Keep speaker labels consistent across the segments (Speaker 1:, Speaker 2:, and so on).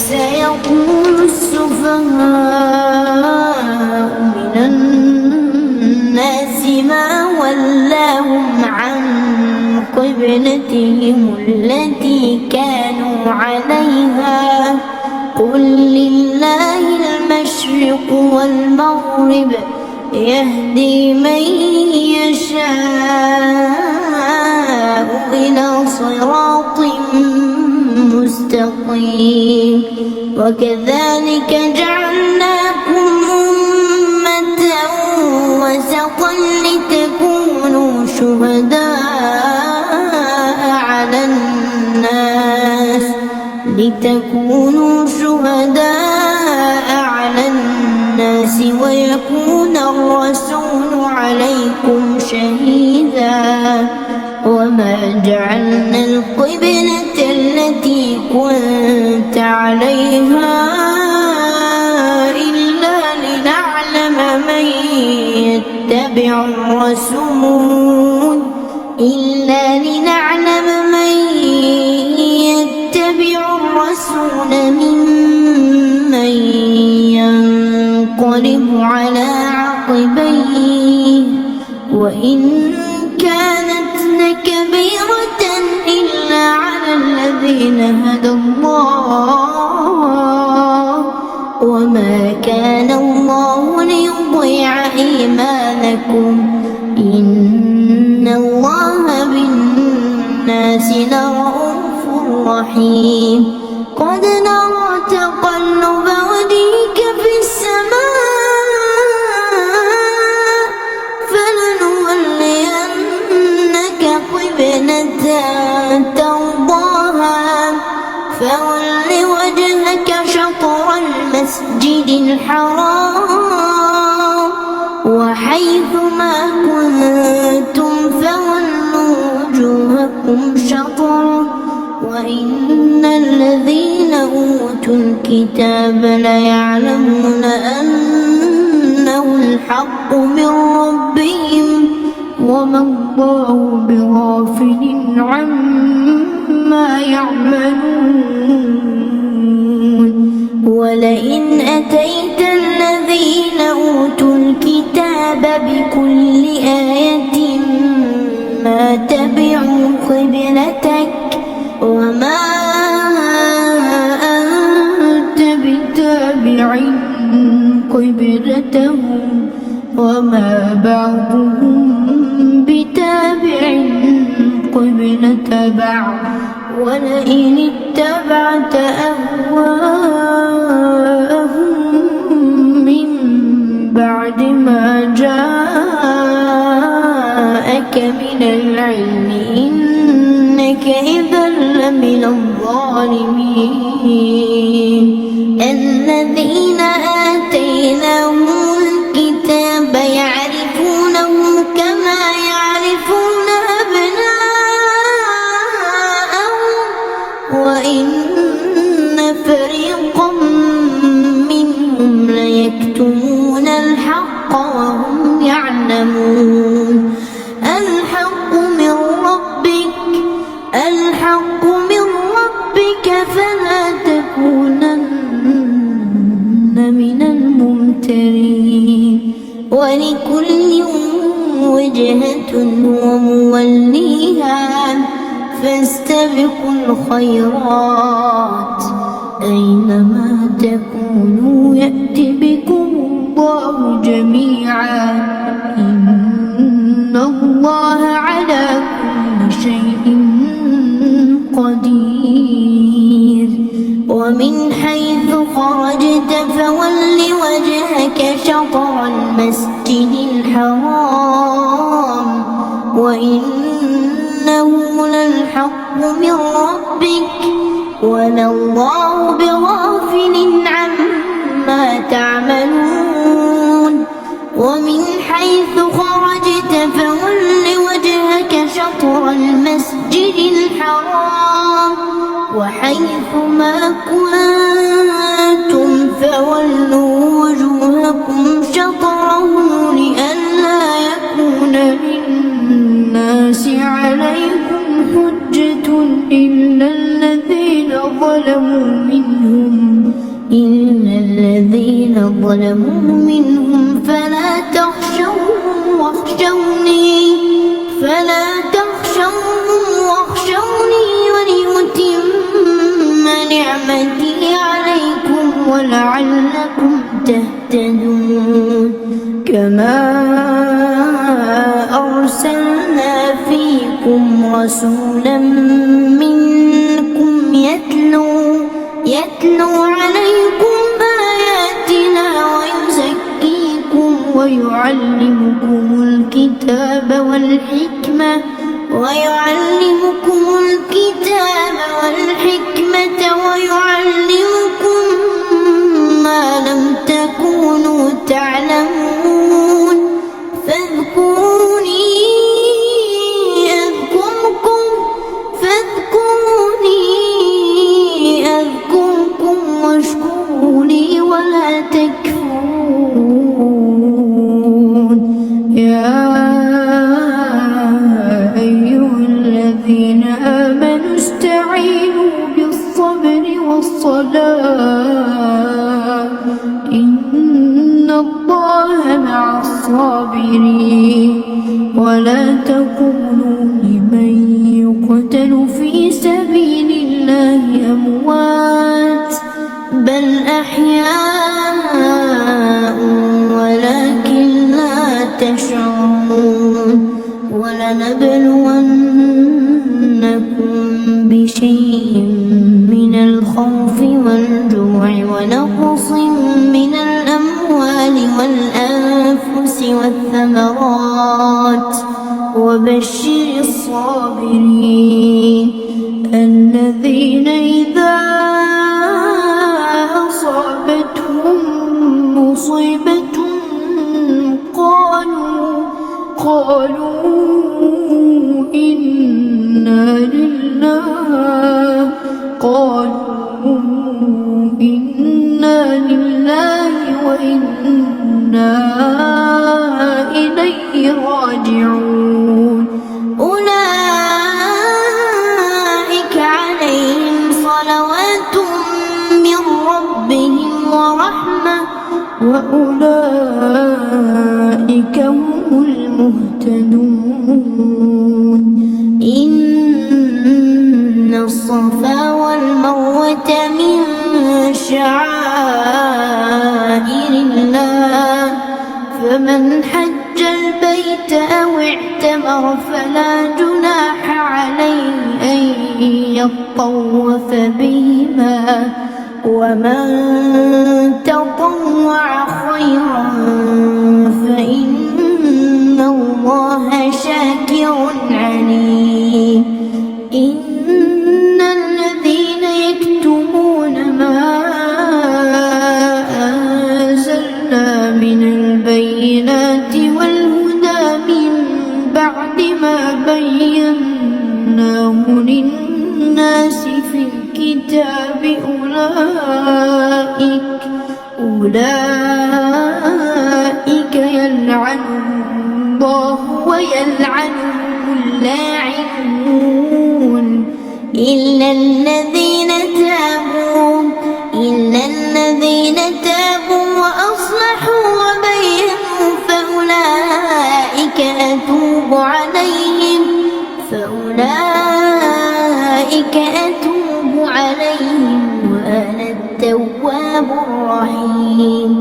Speaker 1: سيقول السفهاء من الناس ما ولاهم عن قبلتهم التي كانوا عليها قل لله المشرق والمغرب يهدي من يشاء إلى صراط مستقيم وكذلك جعلناكم أمة وسطا لتكونوا شهداء على الناس ويكون الرسول عليكم شهيدا وما جعلنا القبلة التي كنت عليها إلا لنعلم من يتبع الرسول ممن ينقلب على عقبيه وإن كانت لكبيرة إلا على الذين هدى الله وما كان الله ليضيع إيمانكم إن الله بالناس لرءوف رحيم قد نرى تقلب وجهك في السماء فلنولينك قبلة ترضاها فول وجهك شطر المسجد الحرام وحيث ما كنتم فولوا وجوهكم شطره وإن الذين أوتوا الكتاب ليعلمون أنه الحق من ربهم وما الله بغافل عما يعملون ولئن أتيت الذين أوتوا الكتاب بكل آية ما تبعوا قبلتك وما أنت بتابع قبلتهم وما بعضهم بتابع قبلة بعض ولئن اتبعت أهواءهم من بعد ما جاءك من العلم إنك إذا لمن الظالمين الذين آتيناهم الكتاب يعرفونه كما يعرفون أبناءهم وإن فريقا منهم ليكتمون الحق وهم يعلمون الحق من ربك فلا تكونن من الممترين ولكل وجهة هو موليها فاستبقوا الخيرات أينما تكونوا يأت بكم الله جميعا إن الله على كل شيء قدير ومن حيث خرجت فول وجهك شطر المسجد الحرام وإنه للحق من ربك وما الله بغافل عما تعملون ومن حيث خرجت فول وجهك شطر المسجد الحرام وحيث ما كنتم فولوا وجوهكم شطره لئلا يكون للناس عليكم حجة إلا الذين ظلموا منهم إن الذين ظلموا منهم فلا تخشوهم واخشوني ولأتم نعمتي عليكم ولعلكم تهتدون كما أرسلنا فيكم رسولا منكم يتلو عليكم آياتنا ويزكيكم ويعلمكم الكتاب والحكمة ويعلمكم ما لم تكونوا تعلمون فاذكروني أذكركم واشكروا لي ولا تكفرون يا أيها الذين آمنوا استعينوا بالصبر والصلاة إن الله مع الصابرين ولا تقولوا لمن يقتل في سبيل الله أموات بل أحياء ولكن لا تشعرون ولنبلونكم بشيء من الخوف والجوع ونقص من الأموال والأنفس والثمرات وبشر الصابرين الذين إذا أصابتهم مصيبة قالوا إنا لله وإنا إليه راجعون أولئك عليهم صلوات من ربهم ورحمة وأولئك هم المهتدون إن الصفا والمروة من شعائر الله فمن حج البيت أو اعتمر فلا جناح عليه أن يطوف بهما ومن تطوع خيرا فإن الله شاكر عليم إن الذين يكتمون ما أنزلنا من البينات والهدى من بعد ما بيناه للناس في الكتاب أولئك يلعنهم الله ويلعنهم اللاعنون إلا الذين تابوا وأصلحوا وبينوا فأولئك أتوب عليهم وأنا التواب الرحيم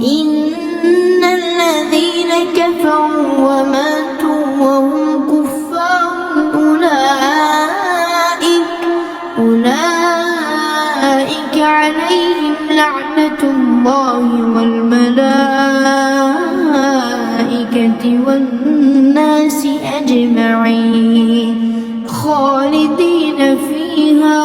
Speaker 1: إن الذين كفروا وماتوا وهم كفار أولئك عليهم لعنة الله والملائكة والناس أجمعين خالدين فيها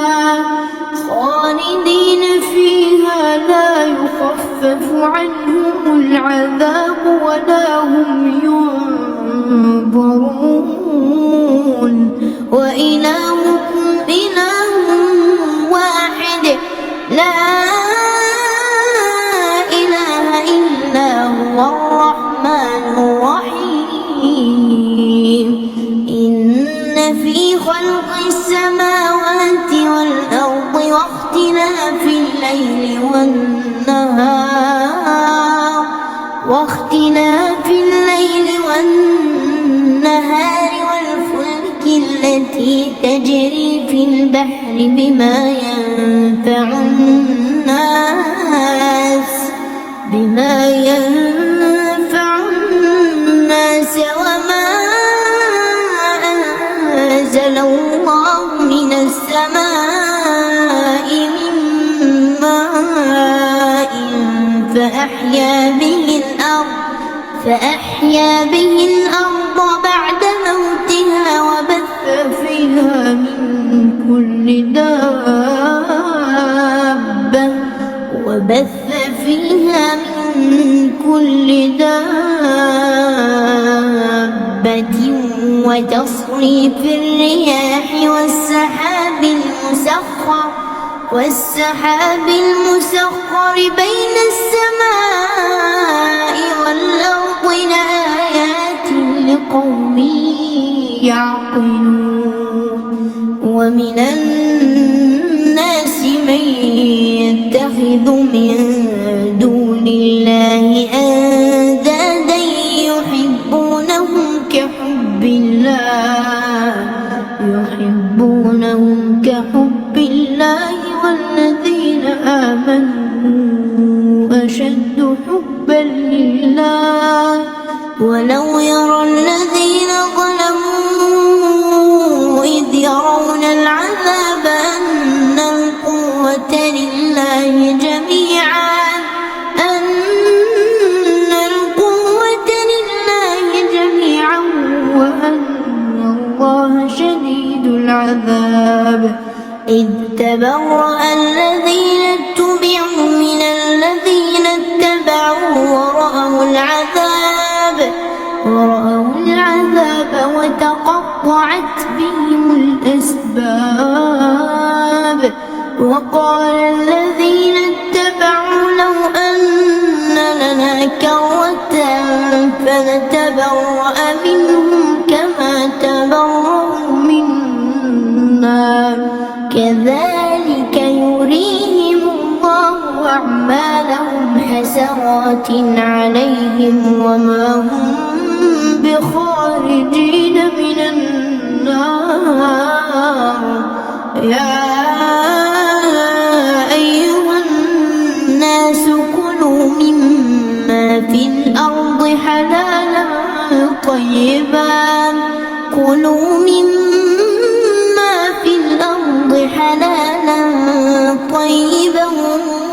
Speaker 1: لا يخفف عنهم العذاب ولا هم ينظرون وإلهكم إله واحد لا إله إلا هو الرحمن الرحيم إن في خلق السماوات والأرض واختلاف الليل الليل والنهار واختلاف الليل والنهار والفلك التي تجري في البحر بما ينفع الناس وما أنزل الله من السماء من ماء فأحيا به الأرض بعد موتها وبث فيها من كل دابة وتصريف الرياح والسحاب المسخر بين السماء والأرض لآيات لقوم يعقلون ومن الناس من يتخذ من دون الله أندادا يحبونهم كحب الله والذين آمنوا أشد حبا لله ولو يرى الذين ظلموا إذ يرون العذاب أن القوة لله جميعا وأن الله شديد العذاب إذ تبرأ الذين اتبعوا من الذين اتبعوا ورأوا العذاب وتقطعت بهم الأسباب وقال الذين اتبعوا لو أن لنا كرة فنتبرأ منهم كما تبرأوا منا كذلك يريهم الله أعمالهم حسرات عليهم وما هم بخارجين من النار يا أيها الناس كلوا مما في الأرض حلالا طيبا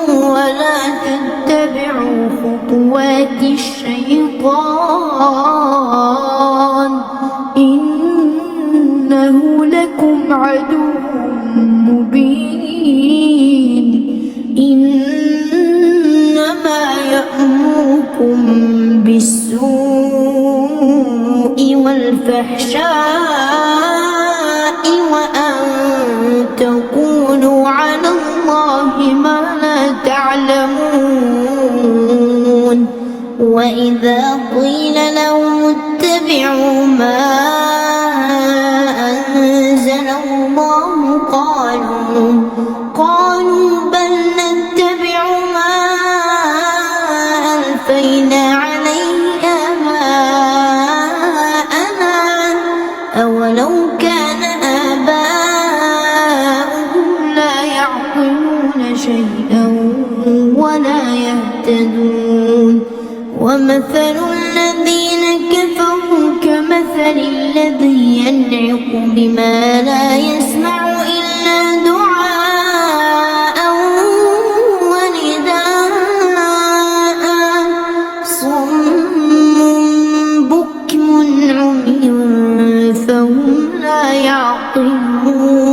Speaker 1: ولا تتبعوا خطوات الشيطان إنه لكم عدو مبين إنما يأمركم بالسوء والفحشاء وأن تقولوا على الله ما لا تعلمون وإذا قيل لهم اتبعوا ما أنزل الله قالوا بل نتبع ما ألفينا عليه آباءنا أولو كان آباؤهم لا يعقلون شيئا ولا يهتدون ومثل الذين كفروا كمثل الذي ينعق بما لا يسمع إلا دعاء ونداء صم بكم عمي فهم لا يعقلون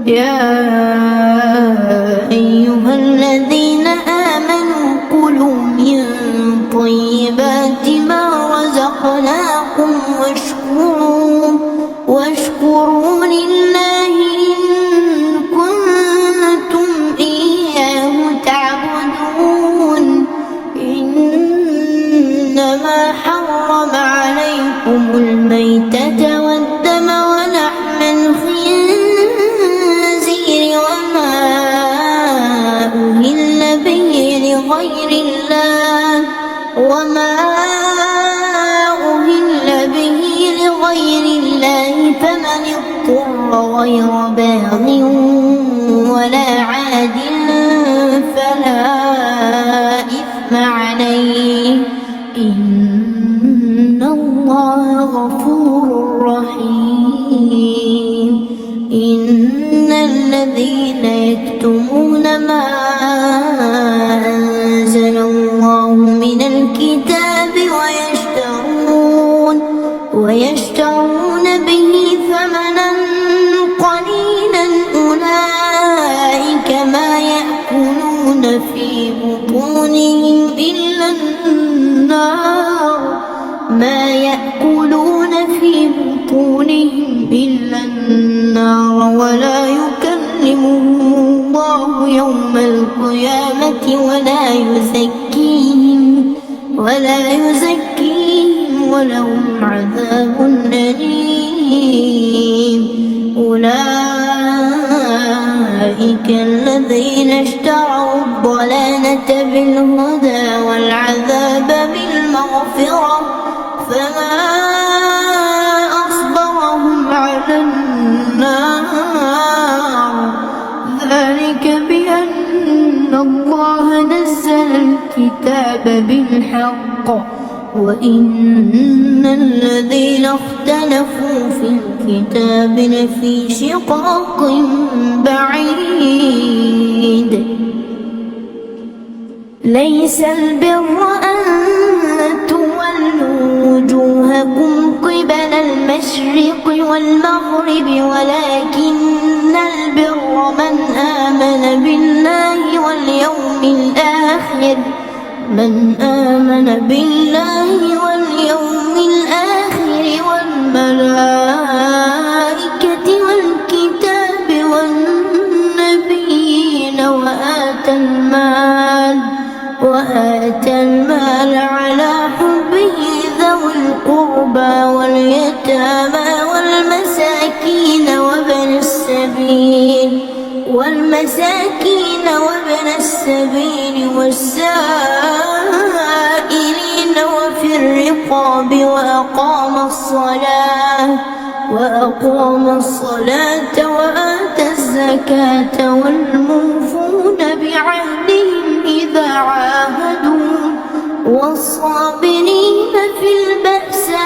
Speaker 1: يا أيها الذين آمنوا كلوا من طيبات ما رزقناكم واشكروا لله إن كنتم إياه تعبدون إنما حرم عليكم الميتة والدم ولحم الخنزير وما لغير الله وما أهل به لغير الله فمن اضطر غير باغ ولا عاد فلا إثم عليه إن الله غفور رحيم إن الذين يكتمون ما أنزل الله من الكتاب ويشترون به ثمنا قليلا أولئك ما يأكلون في بطونهم إلا النار ولا يكلمهم الله يوم القيامة ولا يزكيهم ولهم عذاب أليم أولئك الذين اشتروا الضلالة بالهدى والعذاب بالمغفرة فما أصبرهم على النار ذلك بأن الله نزل الكتاب بالحق وإن الذين اختلفوا في الكتاب لفي شقاق بعيد ليس البر أن تولوا وجوهكم قبل المشرق والمغرب ولكن البر من آمن بالله واليوم الآخر والملائكة والكتاب والنبيين وآتى المال على حبه ذوي القربى واليتامى والمساكين وابن السبيل والسائلين وفي الرقاب وأقام الصلاة وآتى الزكاة والموفون بعهدهم إذا عاهدوا والصابرين في البأساء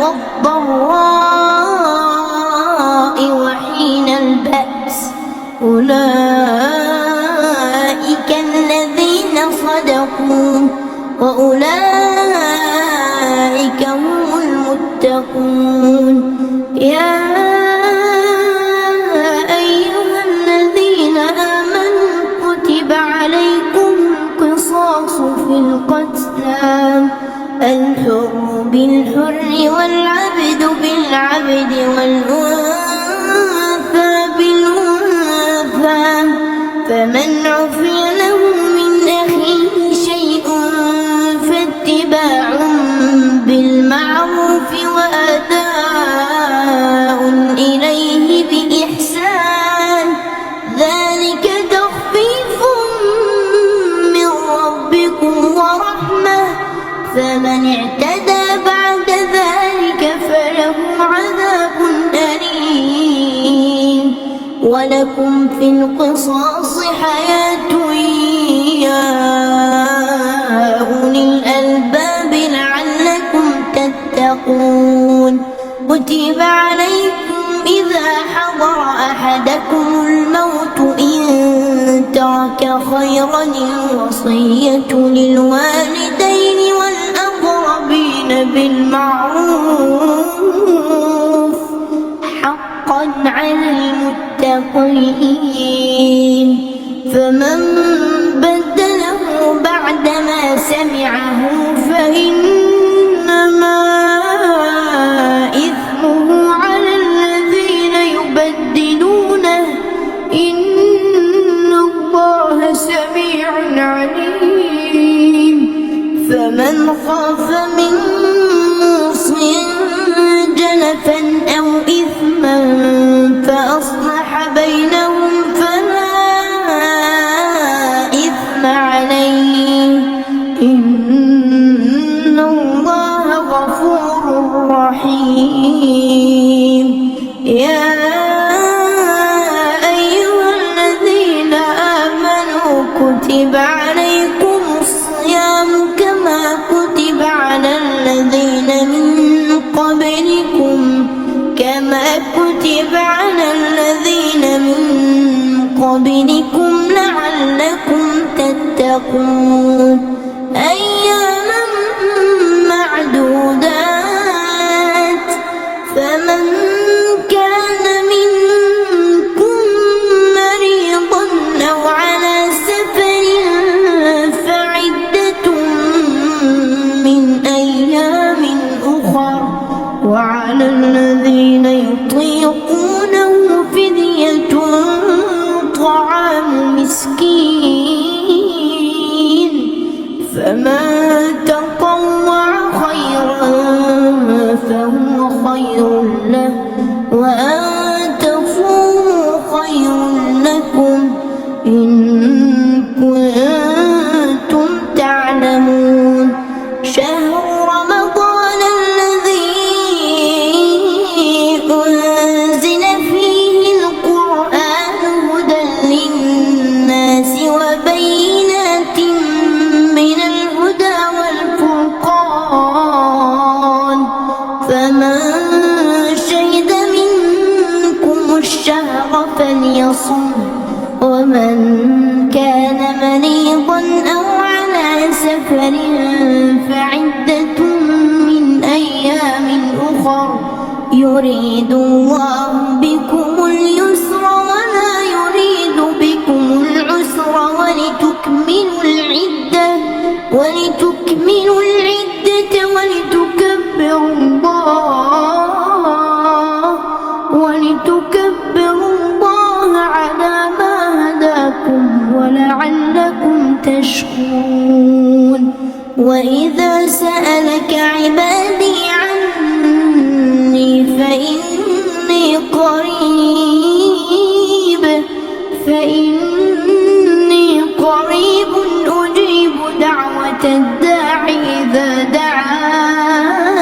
Speaker 1: والضراء وحين البأس أولئك الذين صدقوا وأولئك هم المتقون يا أيها الذين آمنوا كتب عليكم القصاص في القتلى الحر بالحر والعبد بالعبد والأنثى بالأنثى فمن عفي له من أخيه شيء فاتباع بالمعروف وأداء إليه بإحسان ذلك تخفيف من ربكم ورحمة فمن اعتدى بعد ذلك فله عذاب أليم ولكم في القصاص حياة يا أولي الألباب لعلكم تتقون كتب عليكم إذا حضر أحدكم الموت إن ترك خيرا الوصية للوالدين والأقربين بالمعروف حقا على المتقين فمن بدله بعدما سمعه فإنما إثمه على الذين يبدلونه إن الله سميع عليم فمن خاف من موص جنفا أو إثما فأصلح بينهم فلا الرحيم يا أيها الذين آمنوا كتب عليكم الصيام كما كتب على الذين من قبلكم لعلكم تتقون أياما معدودات فمن كان منكم مريضا أو على سفر فعدة من أيام أخر وعلى الذين يطيقونه فدية طعام مسكين فمن تطوع خيرا فهو خير له وأن تصوموا خير لكم إن كنتم تعلمون شهر رمضان الذي أنزل فيه القرآن هدى للناس وبينات من الهدى والفرقان فمن شهد منكم الشهر فليصم ومن كان مريضا أو على سفر فعدة من أيام أخر يريد الله بكم اليسر ولا يريد بكم العسر ولتكملوا العدة ولتكبروا الله على ما هداكم ولعلكم تشكرون وإذا سألك عبادي عني فإني قريب أجيب دعوة الداع إذا دعان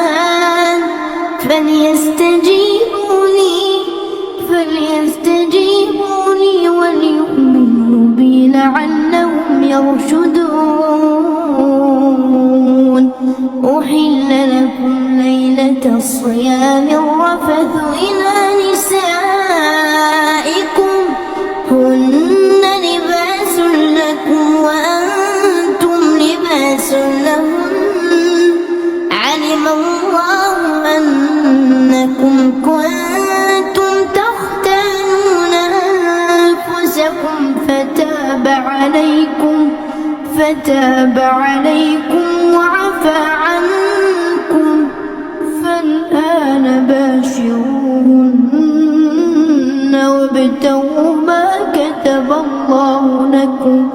Speaker 1: فليستجيبوا لي وليؤمنوا بي لعلهم يرشدون أحل لكم ليلة الصيام الرفث إلى نسائكم هن لباس لكم وأنتم لباس لهن علم الله أنكم كنتم تختانون أنفسكم فتاب عليكم وعفى عنكم فالآن باشروهن وابتغوا ما كتب الله لكم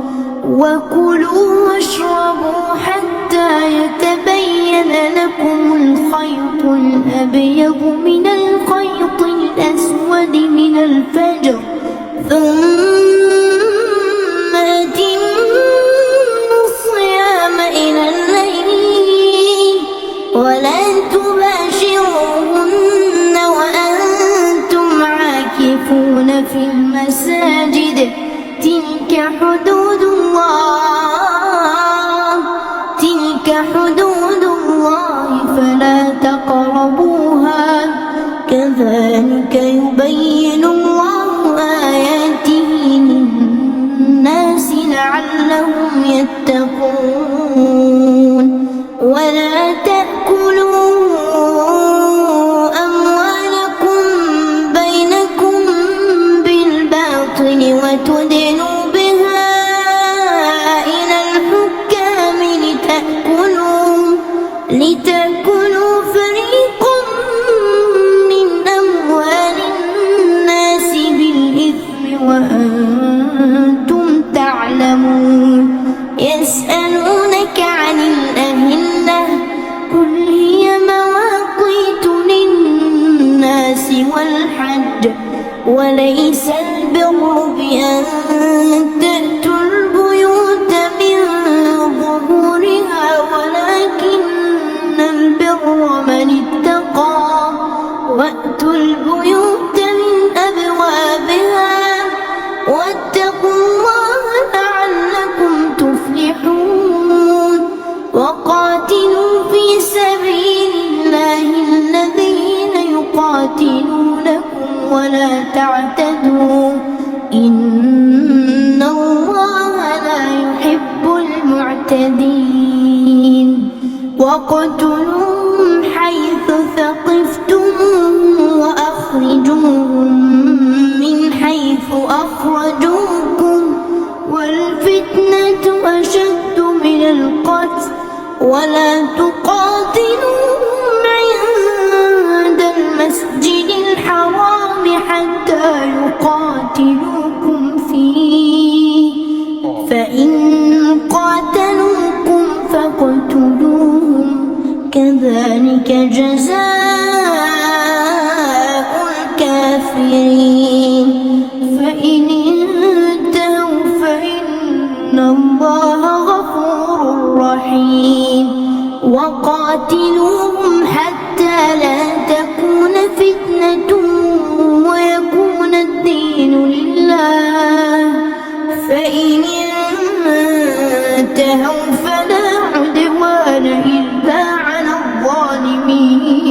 Speaker 1: وكلوا واشربوا حتى يتبين لكم الخيط الأبيض من الخيط الأسود من الفجر ثم أتموا الصيام إلى الليل ولا تباشروهن وأنتم عاكفون في المساجد تلك حدود الله فلا تقربوها كذلك يبين الله آياته للناس لعلهم يتقون ولا تأكلوا أموالكم بينكم بالباطل وتدلوا بها إلى الحكام لتأكلوا فريقا من أموال الناس بالإثم وأنتم تعلمون يسألونك عن الأهلة قل هي مواقيت للناس والحج وليس البر بأن واتقوا الله لعلكم تفلحون وقاتلوا في سبيل الله الذين يقاتلونكم ولا تعتدوا إن الله لا يحب المعتدين واقتلوهم حيث ثقفتموهم وأخرجوهم من حيث أخرجوكم والفتنة أشد من القتل ولا تقاتلوهم عند المسجد الحرام حتى يقاتلوكم فيه فإن قاتلوكم فاقتلوهم كذلك جزاء الكافرين فإن انتهوا فإن الله غفور رحيم وقاتلوهم حتى لا تكون فتنة ويكون الدين لله فإن انتهوا فلا عدوان إلا على الظالمين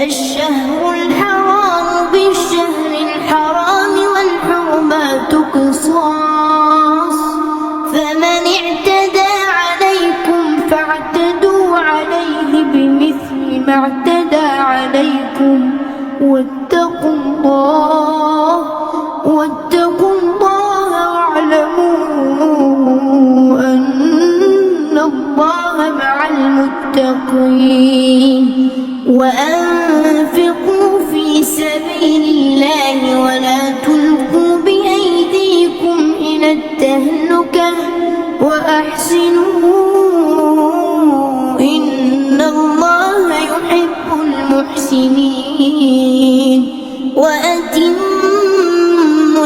Speaker 1: الشهر الحرام بالشهر الحرام والحرمات قصاص فمن اعتدى عليكم فاعتدوا عليه بمثل ما اعتدى عليكم واتقوا الله واعلموا أن الله مع المتقين وأنفقوا في سبيل الله ولا تلقوا بأيديكم إلى التهلكة وأحسنوا إن الله يحب المحسنين وأتموا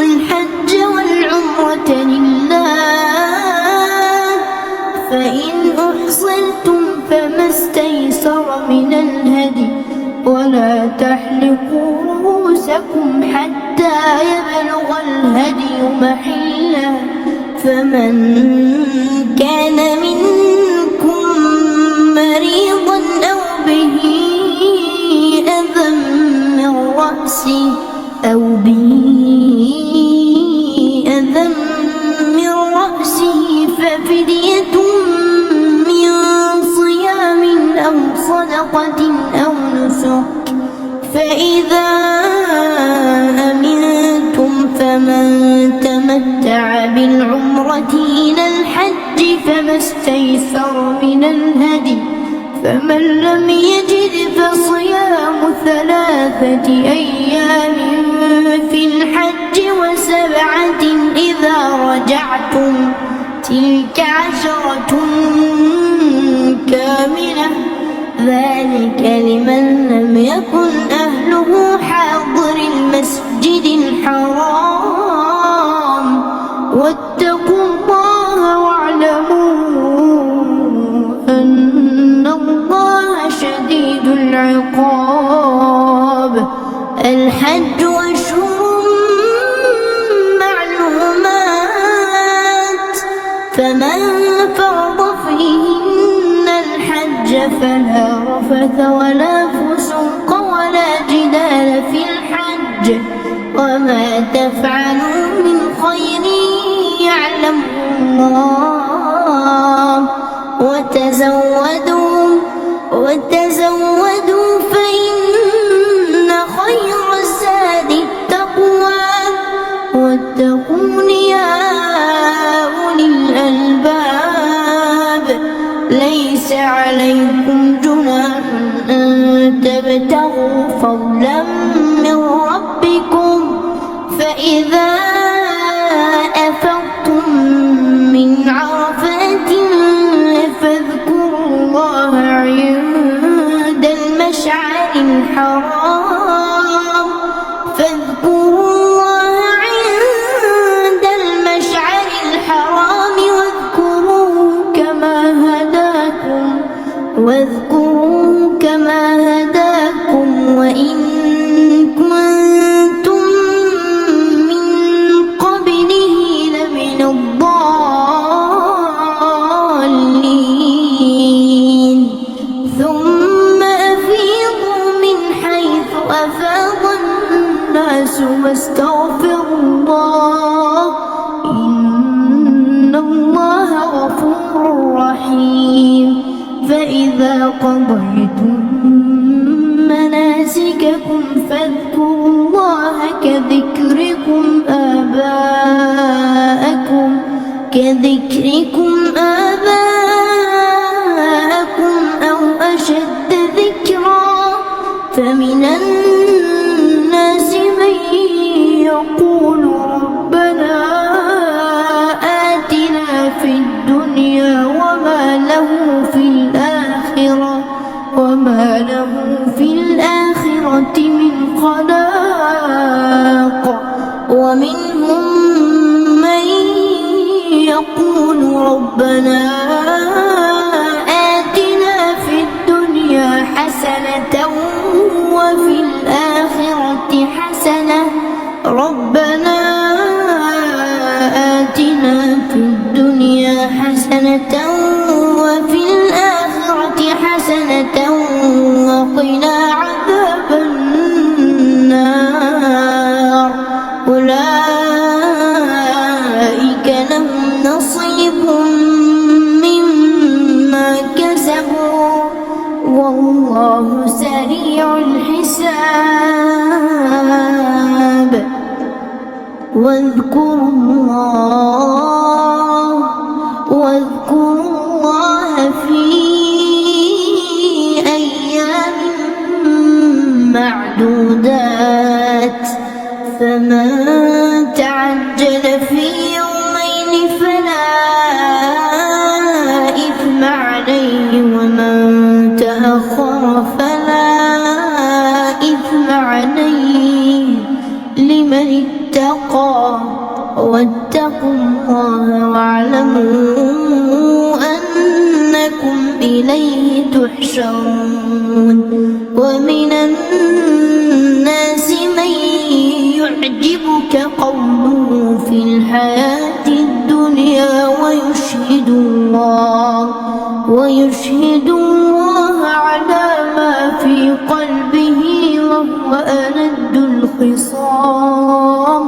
Speaker 1: الحج والعمرة لله فإن أحصرتم فما استيسر من الهدي ولا تحلقوا رؤوسكم حتى يبلغ الهدي محله فمن كان منكم مريضا أو به أذى من رأسه ففدية من صيام أو صدقة أو نسك فإذا أمنتم فمن تمتع بالعمرة إلى الحج فما استيسر من الهدي فمن لم يجد فصيام 3 أيام في الحج و7 إذا رجعتم تلك 10 كاملة ذلك لمن لم يكن أهله حاضر المسجد الحرام واتقوا الله واعلموا أن الله شديد العقاب الحج أشهر معلومات فمن فرض فيهن الحج فلا رفث ولا فسوق ولا جدال في الحج وما تفعلوا من خير يعلمه الله وتزودوا فإن خير الزاد التقوى واتقون يا أولي الألباب ليس عليكم جناح أن تبتغوا فضلا من ربكم فإذا أفضتم من عرفات فاذكروا الله عند المشعر الحرام واذكروا كما هداكم وإن كنتم من قضيتم مناسككم فاذكروا الله كذكركم آباءكم أو أشد ذكرا فمن الناس من يقول ربنا آتنا في الدنيا وما له في الآخرة من خلاق ومنهم من يقول ربنا آتنا في الدنيا حسنة وفي الآخرة حسنة ربنا آتنا في الدنيا حسنة وفي الآخرة حسنة وقنا عذاب النار أولئك لهم نصيب مما كسبوا والله سريع الحساب واذكروا الله في أيام معدودات فمن تعجل في يومين فلا إثم عليه ومن تأخر فلا إثم عليه لمن اتقى واتقوا الله واعلموا أنكم إليه تحشرون ومن الناس من يعجبك قوله في الحياة الدنيا ويشهد الله على ما في قلبه وهو ألد الخصام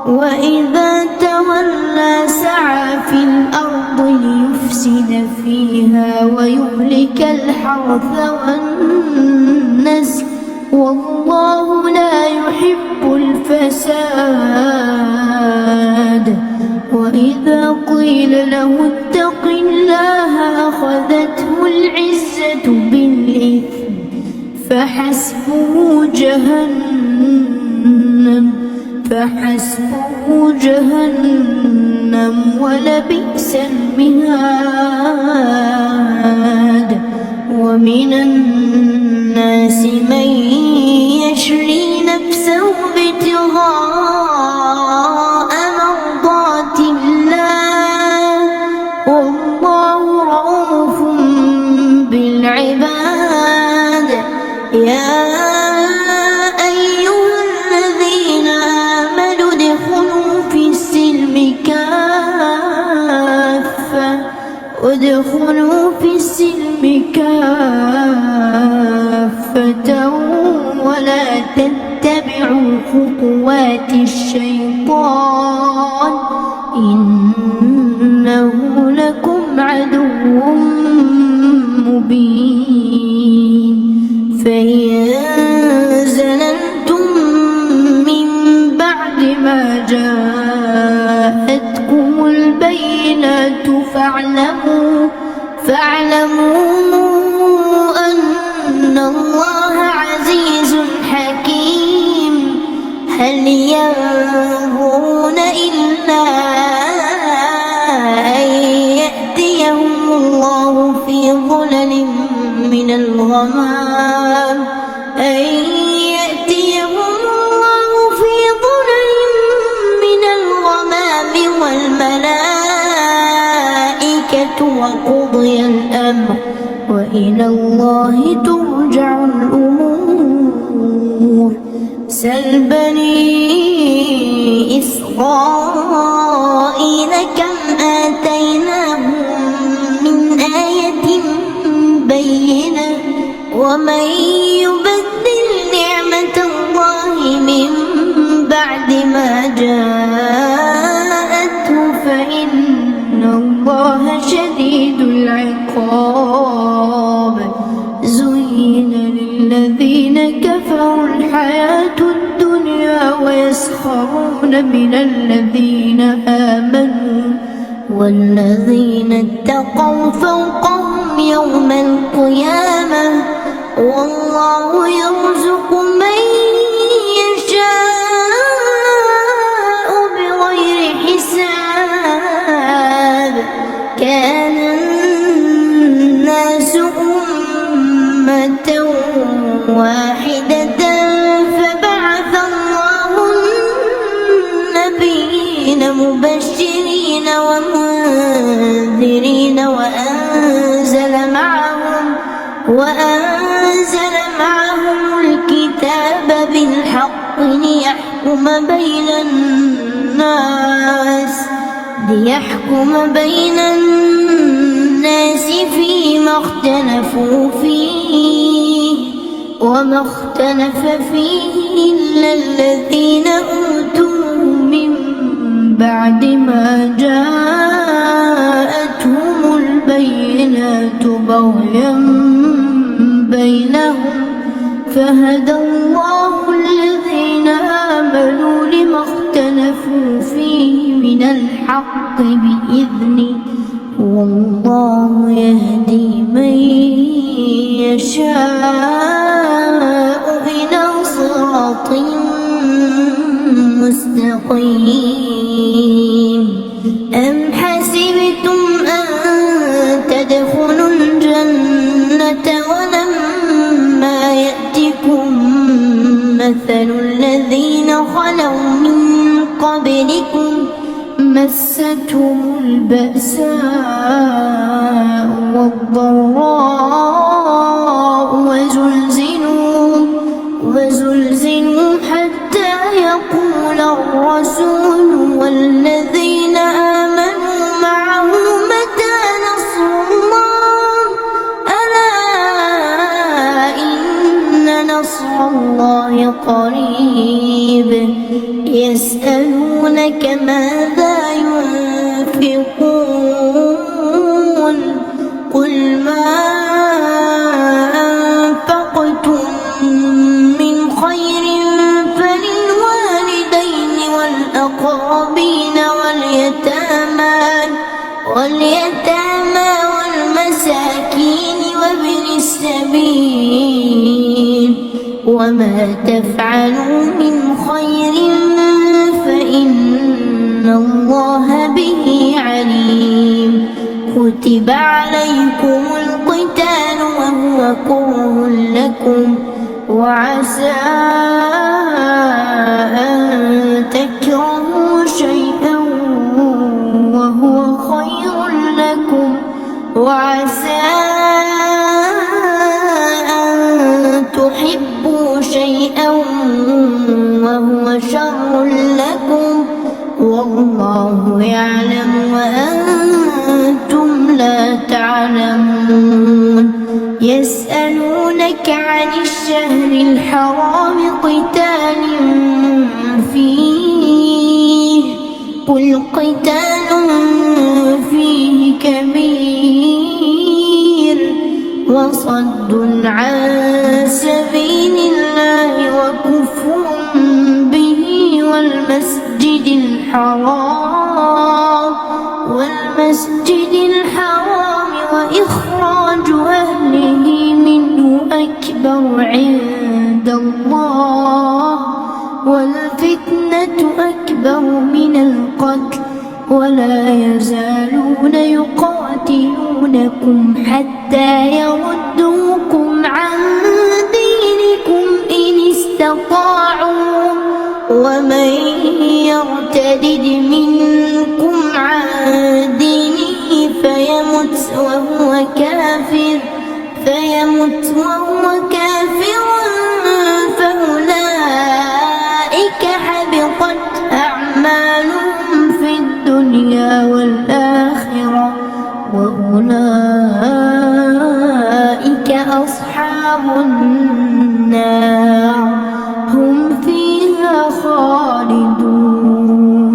Speaker 1: وإذا تولى سعى في الأرض ليفسد فيها ويهلك الحرث والنسل والله لا يحب الفساد وإذا قيل له اتق الله أخذته العزة بالإثم فحسبه جهنم ولبئس المهاد ومن الناس من يشري نفسه ابتغاء مرضات الله والله رؤوف بالعباد يا أيها الذين آمنوا ادخلوا في السلم كافة ولا تتبعوا خطوات الشيطان إنه لكم عدو مبين فإن زللتم من بعد ما جاءتكم البينات فاعلموا أن الله عزيز حكيم هل ينظرون إلا أن يأتيهم الله في ظلل من الغمام والملائكة وقضي الأمر وإلى الله ترجع الأمور سل بني إسرائيل كم آتيناهم من آية بينة ومن يبدل نعمة الله من بعد ما جاءته فإن الله شديد العقاب من الذين آمنوا والذين اتقوا فوقهم يوم القيامة والله يرزق من يشاء بغير حساب. كان الناس أمة واحدة فبعث الله النبيين مبشرين ومنذرين وأنزل معهم الكتاب بالحق ليحكم بين الناس فيما اختلفوا فيه وما اختلف فيه إلا الذين أوتوه من بعد ما جاءتهم البينات بغيا بينهم فهدى الله الذين آمنوا لما اختلفوا فيه من الحق بإذنه والله يهدي من يشاء إلى صراط مستقيم. أم حسبتم أن تدخلوا الجنة ولما يأتكم مثل الذين خلوا من قبلكم مستهم البأساء والضراء وزلزلوا حتى يقول الرسول والذين آمنوا معه متى نصر الله ألا إن نصر الله قريب. يسألونك ماذا ينفقون قل ما أنفقتم من خير فللوالدين والأقربين واليتامى والمساكين وابن السبيل وما تفعلوا من خير فإن الله به عليم. كتب عليكم القتال وهو كره لكم وعسى أن تكرهوا شيئا وهو خير لكم وعسى أن تحبوا شيئا وهو شر لكم والله يعلم وأنتم لا تعلمون. يسألونك عن الشهر الحرام قتال فيه قل قتال فيه كبير وصد عن سبيل الله وكفر به والمسجد الحرام وإخراج أهله منه أكبر عند الله والفتنة أكبر من القتل ولا يزالون يقاتلونكم حتى يردوكم عن دينكم إن استطاعوا ومن يرتد منكم عن دينه فيمت وهو كافر فأولئك حبطت أعمالهم في الدنيا والآخرة وأولئك أصحاب النار هم فيها خالدون.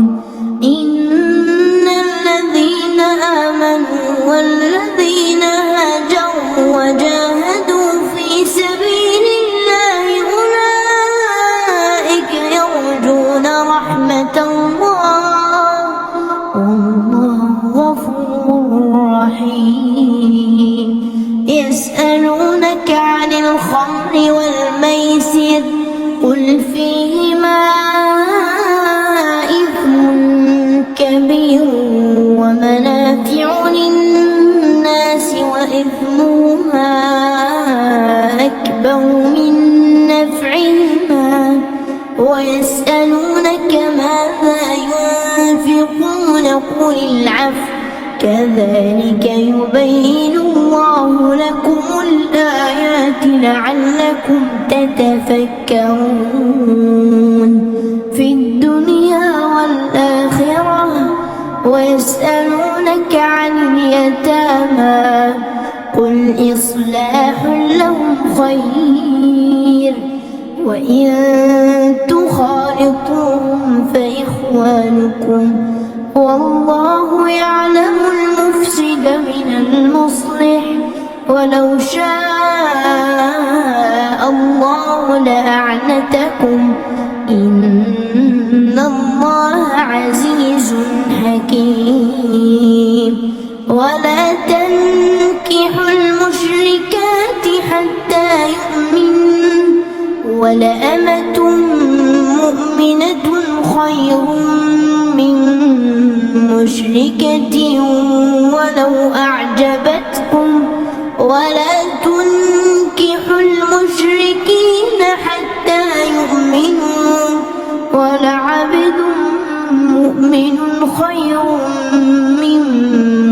Speaker 1: إن الذين آمنوا والذين هاجروا وجاهدوا في سبيل الله أولئك يرجون رحمة الله يسألونك عن الخمر والميسر قل فيهما إثم كبير ومنافع للناس وإثمهما أكبر من نفعهما ويسألونك ماذا ينفقون قل العفو كذلك يبين الله لكم الآيات لعلكم تتفكرون في الدنيا والآخرة ويسألونك عن اليتامى قل إصلاح لهم خير وإن تخالطوهم فإخوانكم والله يعلم المفسد من المصلح ولو شاء الله لأعنتكم إن الله عزيز حكيم ولا تنكحوا المشركات حتى يؤمنوا ولأمة مؤمنة خير من مشركة ولو أعجبتكم ولا تنكحوا المشركين حتى يؤمنوا ولعبد مؤمن خير من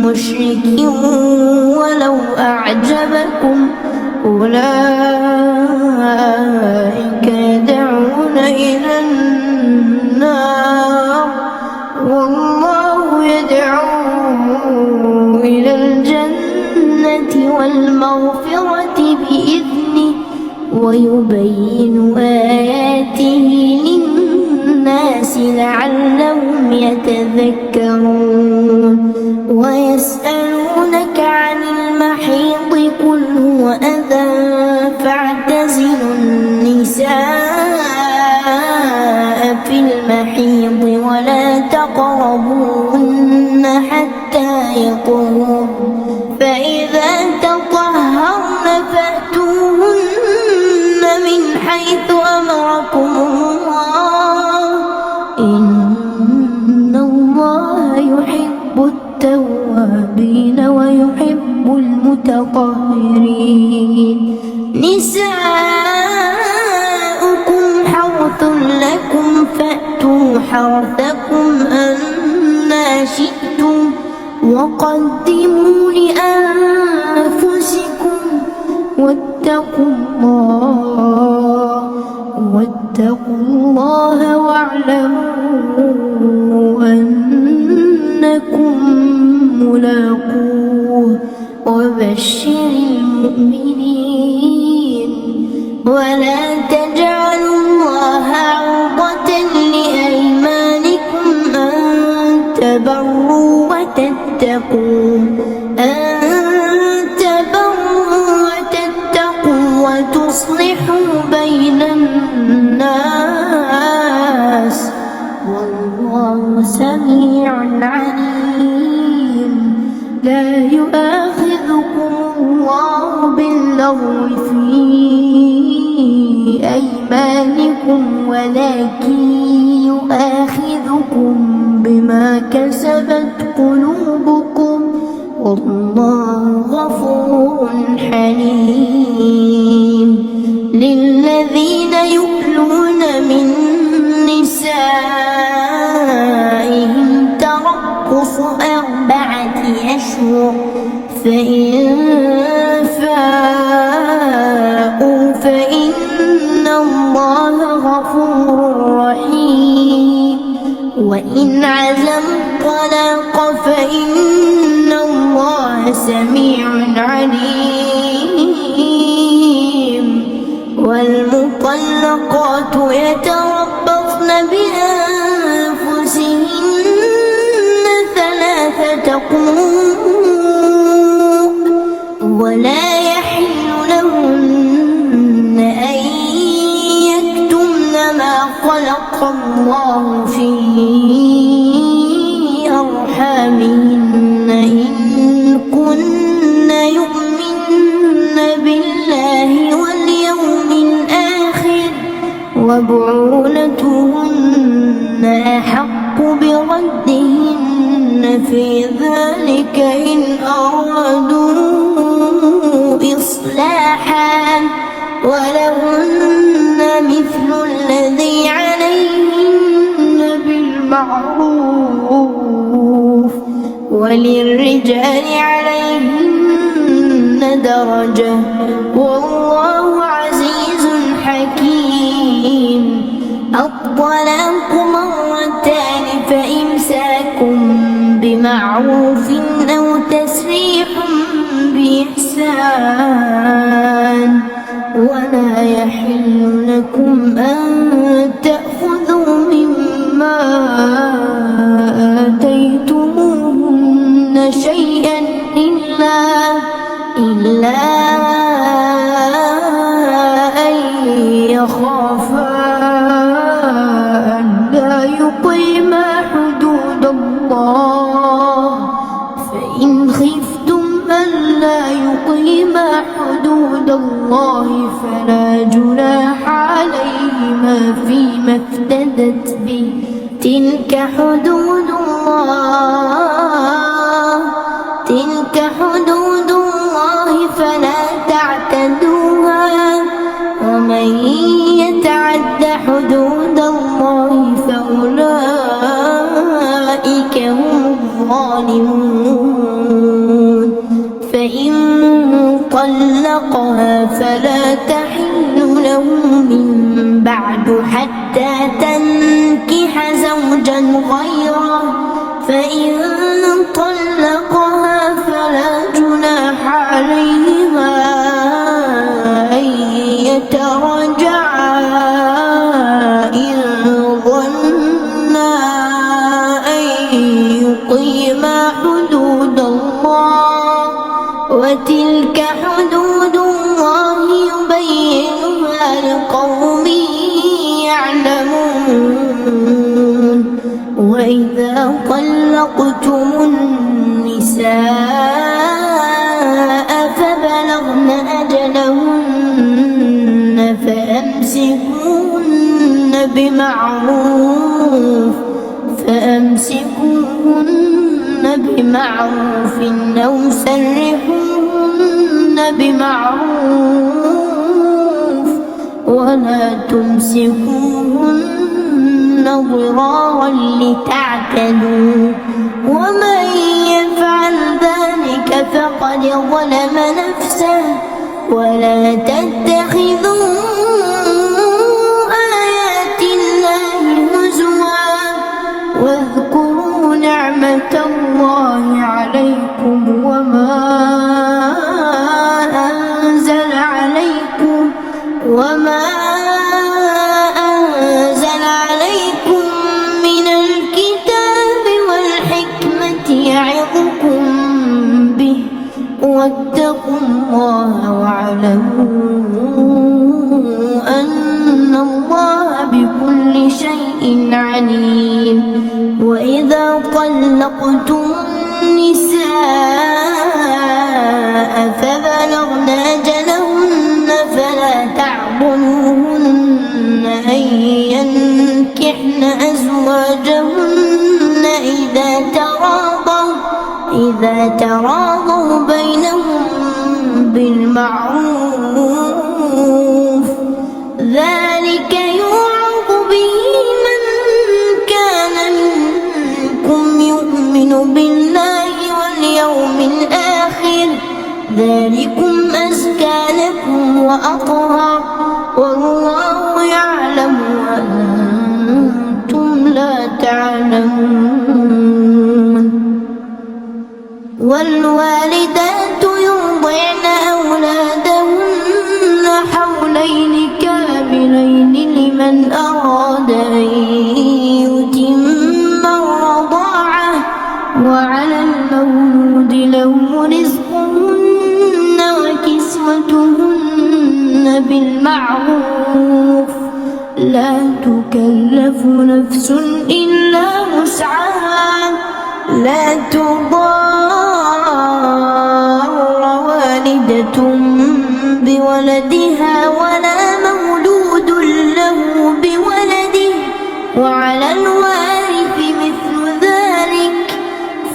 Speaker 1: مشرك ولو أعجبكم أولئك يدعون إلى النار والله يدعو إلى الجنة والمغفرة بإذنه ويبين آياته للناس لعلهم يتذكرون ويسألونك عن المحيض قل هو أذى فاعتزلوا النساء في المحيض ولا تقربوهن حتى يطهرن فإذا تطهرن فأتوهن من حيث أمركم الله إن الله يحب التوابين ويحب المتطهرين نساؤكم حرث لكم فأتوا حرثكم أنى شئتم وقدموا لأنفسكم واتقوا الله واعلموا أنكم ملاقوه وبشر المؤمنين ولا تجعلوا الله عرضة لأيمانكم أن تبروا وتصلحوا بين الناس والله سميع عليم لا يؤاخذكم الله باللغو في أيمانكم ولكن يؤاخذكم بما كسبت قلوبكم والله غفور حليم للذين يؤلون من نسائهم تربص 4 أشهر فإن فاءوا فإن الله غفور رحيم وإن عزموا الطلاق فإن الله سميع عليم والمطلقات يتربصن بأنفسهن 3 قروء ولا يحل لهن أن يكتمن ما خلق الله في أرحامهن إن كن يؤمن وبعولتهن أحق بردهن في ذلك إن أرادوا إصلاحا ولهن مثل الذي عليهن بالمعروف وللرجال عليهن درجة والله عزيز حكيم. الطلاق مرتان فإمساك بمعروف أو تسريح بإحسان ولا يحل لكم أن تأخذوا مما آتيتموهن شيئا إلا أن يخافا ألا يقيما حدود الله فإن خفتم ألا يقيما حدود الله فلا جناح عليهما فيما افتدت به تلك حدود الله فلا تعتدوها ومن يتعد حدود الله فأولئك هم الظالمون. فإن طلقها فلا تحل له من بعد حتى تنكح زوجا غيره فإن طلقها فلا جناح عليهما أن يتراجعا إن ظنا أن يقيما حدود الله وتلك حدود الله يبينها لقوم يعلمون. وإذا طلقتم النساء فبلغن أجلهن فأمسكوهن بمعروف أو سرحوهن بمعروف ولا تمسكوهن ضرارا لتعتدوا ومن يفعل ذلك فقد ظلم نفسه. ولا تتخذوا آيات الله هزوا واذكروا نعمة الله عليكم وما أنزل عليكم من الكتاب والحكمة يعظكم به واتقوا الله واعلموا أن الله بكل شيء عليم. وإذا طلقتم النساء فبلغن أجلهن فلا تعضلوهن أن ينكحن أزواجهن إذا تراضوا بينهم بالمعروف ذلك يوعظ به من كان منكم يؤمن بالله واليوم الآخر ذلكم أزكى لكم وأطهر والله يعلم وأنتم لا تعلمون. والوالدات يرضعن أولادهن حولين كاملين لمن أراد أن يتم الرضاعة وعلى المولود له رزقهن وكسوتهن بالمعروف لا تكلف نفس إلا وسعها لا تضار والدة بولدها ولا مولود له بولده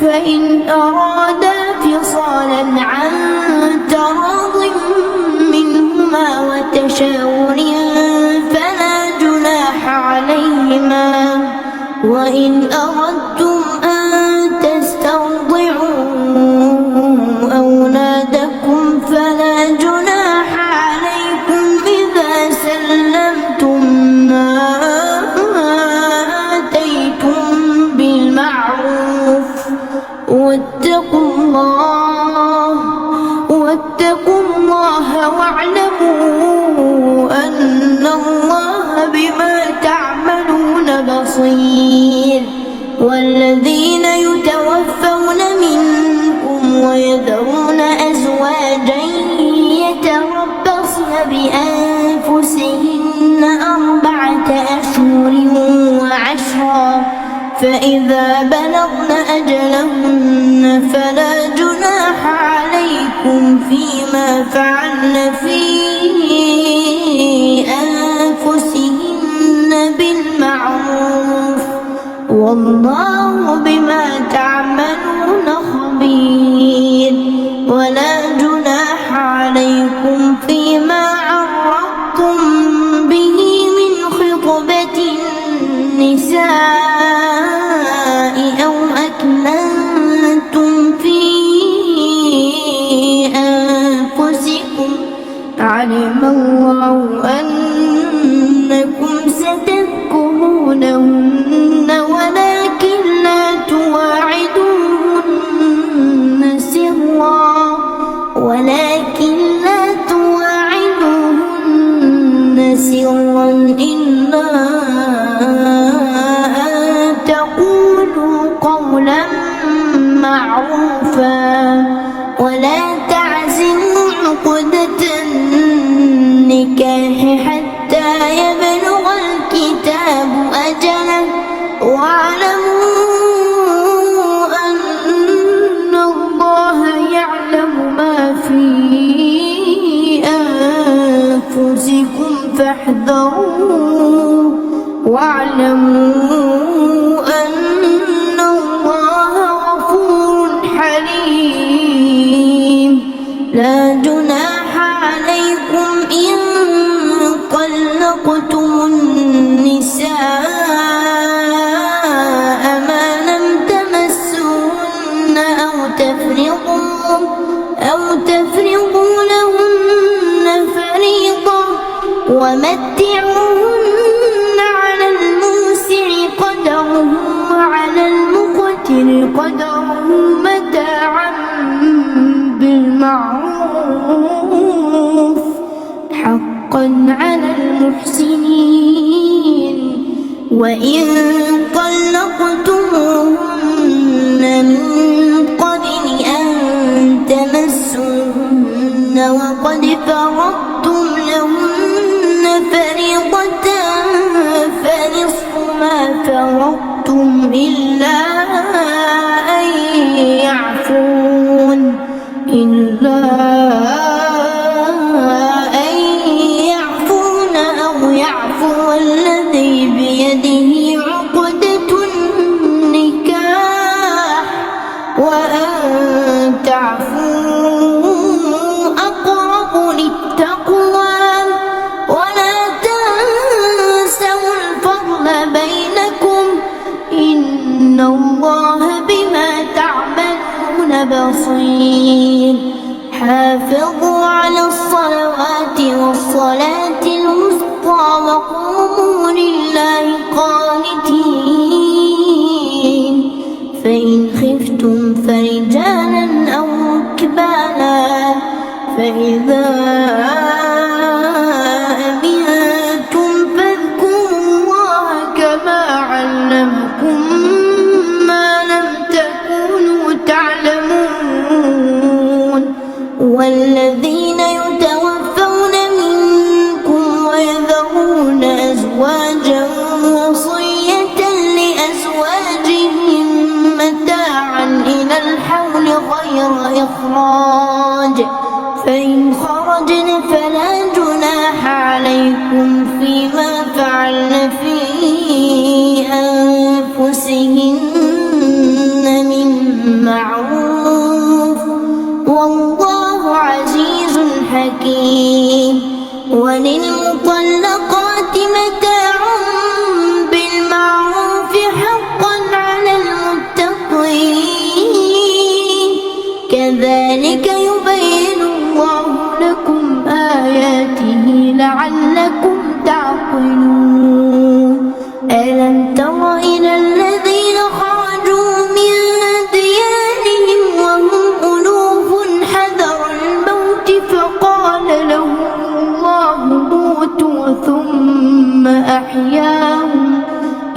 Speaker 1: فإن أرادا فصالا عن تراض منهما وتشاور فلا جناح عليهما وإن أردتم أن تسترضعوا أولادكم فلا جناح عليكم إذا سلمتم ما آتيتم بالمعروف واتقوا الله واعلموا أن الله بما تعملون بصير. والذين يتوفون منكم ويذرون أزواجا يتربصن بأنفسهن 4 أشهر وعشرا فإذا بلغن أجلهن فلا جناح عليكم فيما فعلن في أنفسهن بالمعروف والله بما تعملون خبير. ولا جناح عليكم فيما عرضتم به من خطبة النساء أو أكننتم في أنفسكم علم الله أنكم ستذكرونهن ولكن لا تواعدوهن سرا إلا أن تقولوا قولا معروفا ولا تعزموا عقدة النكاح حتى يبلغ الكتاب أجله واعلموا أن الله يعلم ما في أنفسكم فاحذروه واعلموا أن الله غفور حليم. لا جناح عليكم إن طلقتم النساء ما لم تمسوهن أو تفرضوا لهن فريضة ومتعوهن على الموسع قدره وعلى المقتر قدره متاعا بالمعروف حقا على المحسنين. وإن طلقتموهن من قبل أن تمسوهن وقد فرضتم لهن فريضة فنصف ما فرضتم إلا أن يعفون أو يعفو الذي بيده عقدة النكاح وأن تعفوا أقرب للتقوى ولا تنسوا الفضل بينكم إن الله بما تعملون بصير. حافظوا على الصلوات والصلاة الوسطى وقوموا لله قانتين. فإن خفتم فرجالا أو ركبانا فإذا أمنتم فاذكروا الله كما علمكم ما لم تكونوا تعلمون. والذين يتوفون منكم ويذرون أزواجا وصية لأزواجهم متاعا إلى الحول غير إخراج فإن خرجن فلا جناح عليكم فيما فعلن في أنفسهن من بالمعروف والله عزيز حكيم وللمطلقات متاع بالمعروف حقا على المتقين كذلك يبين الله لكم آياته لعلكم تعقلون ألم تر إلى الذين خرجوا من ديارهم وهم ألوف حذر الموت فقال لهم الله موتوا ثم أحياهم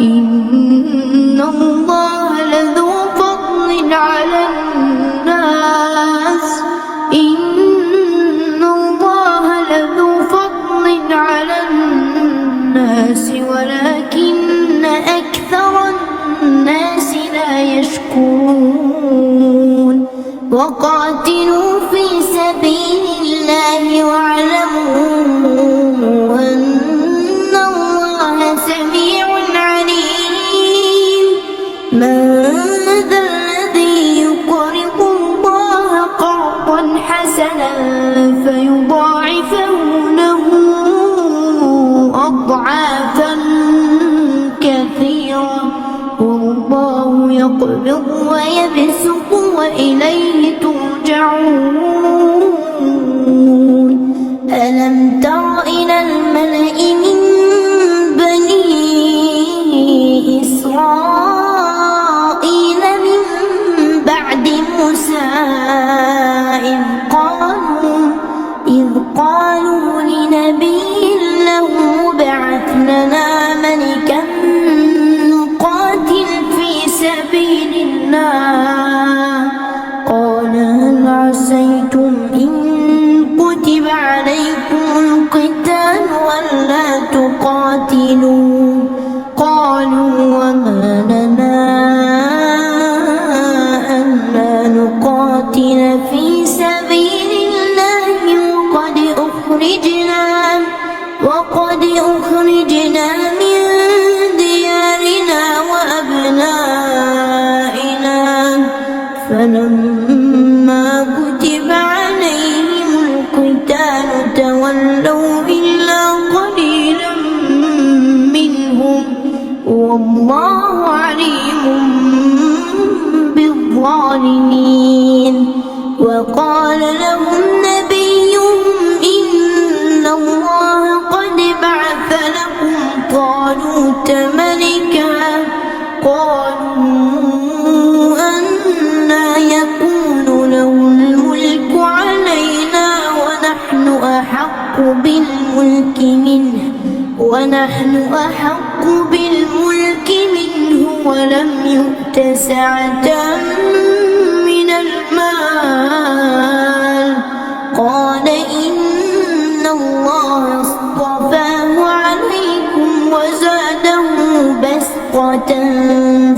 Speaker 1: إن الله لذو فضل على الناس ولكن أكثر الناس لا يشكرون وقاتلوا في سبيل الله واعلموا أن الله سميع عليم من ذا الذي يقرض الله قرضا حسنا فيضاعفه له أضعافا كثيرة والله يقبض ويبسط وإليه ترجعون ألم تر إلى الملأ من بني إسرائيل من بعد موسى إذ قالوا لنبي له ابعث لنا ملكا نقاتل في سبيل الله قال هل عسيتم إن كتب عليكم القتال ألا تقاتلوا قالوا وما لنا ألا نقاتل في سبيل الله وقد أخرجنا من ديارنا وأبنائنا فلما كتب عليهم القتال تولوا إلا قليلا منهم والله عليم بالظالمين وقال لهم نبيهم إن الله قد بعث لكم طالوت ملكا قالوا أنى يكون له الملك علينا ونحن أحق بالملك منه ولم يؤت سعة من المال قال إن الله اصطفاه عليكم وزاده بسطة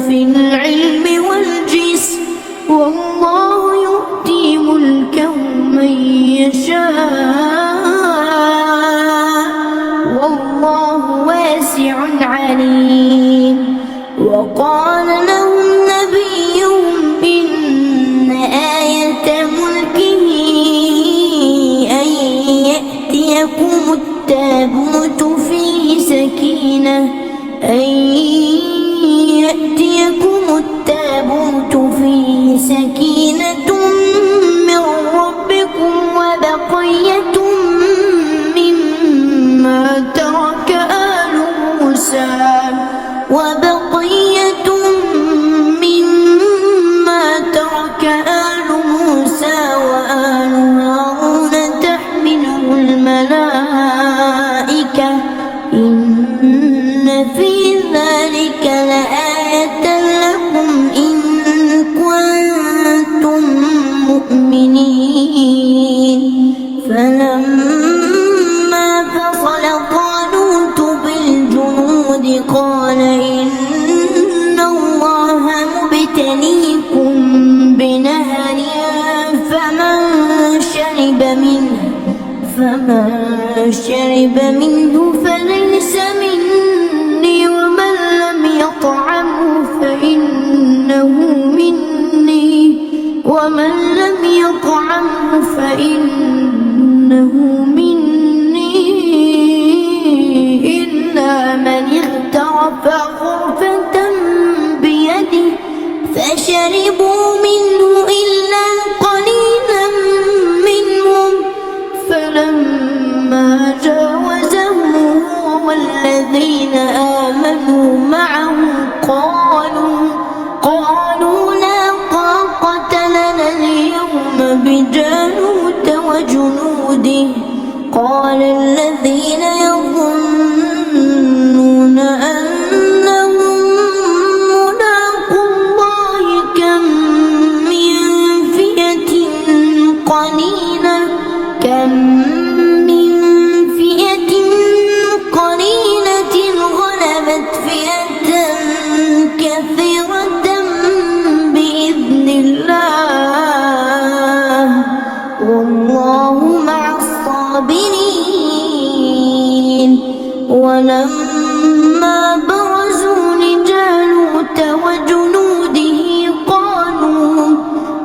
Speaker 1: في العلم والجسم والله يؤتي ملكه من يشاء والله واسع عليم وقال لهم نبيهم إن آية ملكه أن يأتيكم التابوت فيه سكينة من ربكم وبقية مما ترك آل موسى وآل هارون تحمله الملائكة إن في ذلك لآية لكم إن كنتم مؤمنين فلما فصل طالوت بالجنود قال إن الله مبتليكم بنهر فمن شرب منه فليس مني ومن لم يطعمه فإنه مني ومن لم يطعمه فإنه مني إلا من اغترف غرفة بيده فشربوا منه إلا قليلا منهم فلما جاوزه هو والذين آمنوا معه قالوا لا طاقة لنا اليوم بجالوت وجنوده قال الذين يظنون أنهم ملاقو الله كم من فئة قليلة غلبت فئة كثيرة بإذن الله والله مع الصابرين ولما برزوا لجالوت وجنوده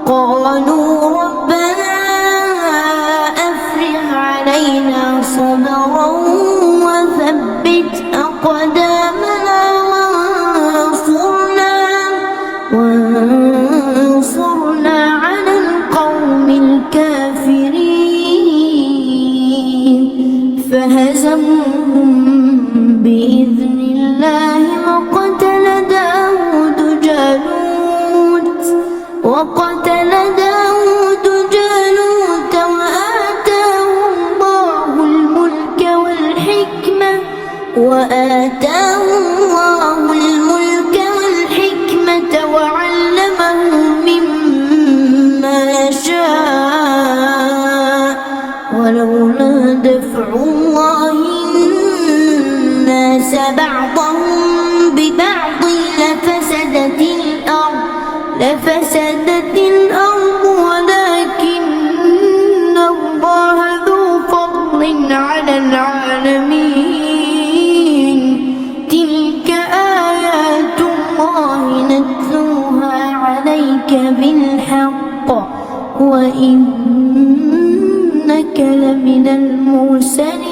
Speaker 1: قالوا ربنا أفرغ علينا صبرا وثبت أقدامنا وانصرنا على القوم الكافرين فهزموهم بإذن الله وقتل داود جالوت وآتاه الله الملك والحكمة وعلمه مما يشاء ولولا دفع الله الناس بعضهم ببعض لفسدت الأرض ولكن الله ذو فضل على العالمين تلك آيات الله نتلوها عليك بالحق وإنك لمن المرسلين.